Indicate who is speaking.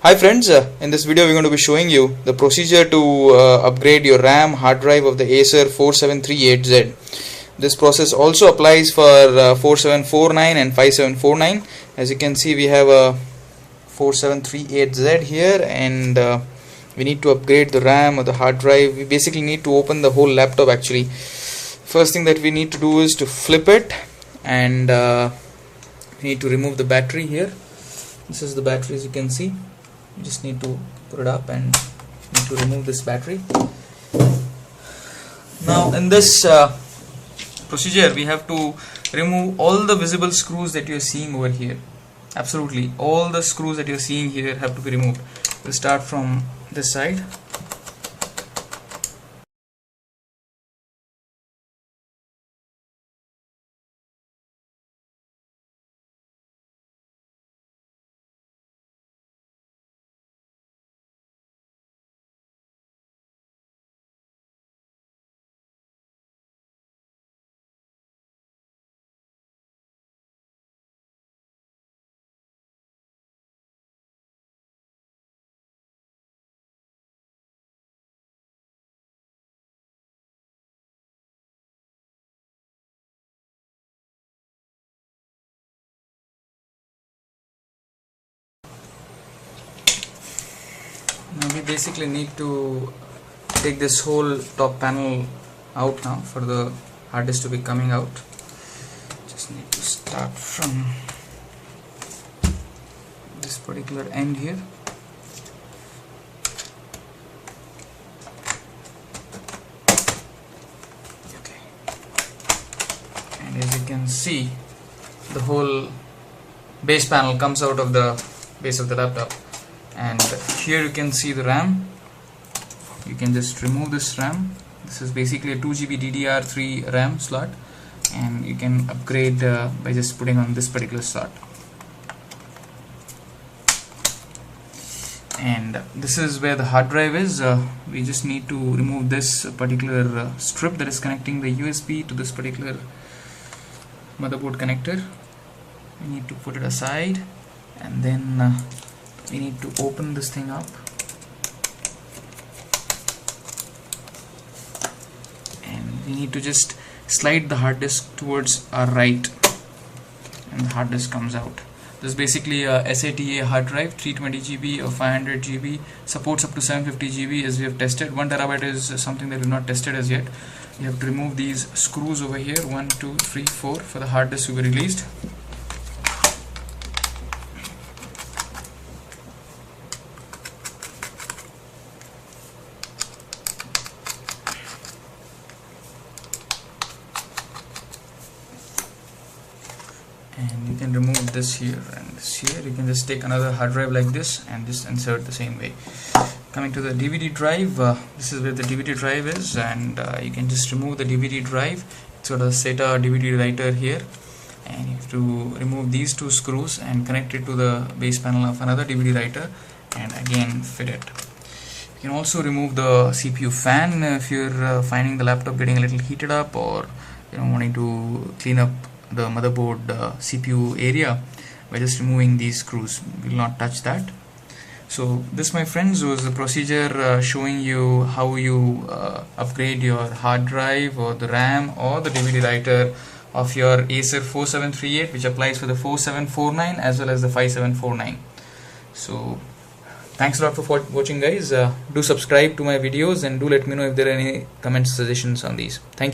Speaker 1: Hi friends, in this video we're going to be showing you the procedure to upgrade your RAM hard drive of the Acer 4738Z. This process also applies for 4749 and 5749. As you can see, we have a 4738Z here, and we need to upgrade the RAM or the hard drive. We basically need to open the whole laptop actually. First thing that we need to do is to flip it, and we need to remove the battery here. This is the battery, as you can see. You just need to put it up and need to remove this battery. Now in this procedure we have to remove all the visible screws that you are seeing over here. Absolutely all the screws that you are seeing here have to be removed. We'll start from this side. Now we basically need to take this whole top panel out now for the hard disk to be coming out. Just need to start from this particular end here. Okay. And as you can see, the whole base panel comes out of the base of the laptop. And here you can see the RAM. You can just remove this RAM. This is basically a 2GB DDR3 RAM slot, and you can upgrade by just putting on this particular slot. And this is where the hard drive is. We just need to remove this particular strip that is connecting the USB to this particular motherboard connector. We need to put it aside, and then we need to open this thing up, and we need to just slide the hard disk towards our right, and the hard disk comes out. This is basically a SATA hard drive, 320GB or 500GB, supports up to 750GB as we have tested. 1TB is something that we have not tested as yet. You have to remove these screws over here, 1, 2, 3, 4 for the hard disk to be released. And you can remove this here and this here. You can just take another hard drive like this and just insert the same way. Coming to the DVD drive, this is where the DVD drive is, and you can just remove the DVD drive. It's got a SATA DVD writer here, and you have to remove these two screws and connect it to the base panel of another DVD writer, and again fit it. You can also remove the CPU fan if you're finding the laptop getting a little heated up, or wanting to clean up the motherboard CPU area by just removing these screws. We will not touch that. So this, my friends, was the procedure showing you how you upgrade your hard drive or the RAM or the DVD writer of your Acer 4738, which applies for the 4749 as well as the 5749. So thanks a lot for watching, guys. Do subscribe to my videos, and do let me know if there are any comments, suggestions on these. Thank you.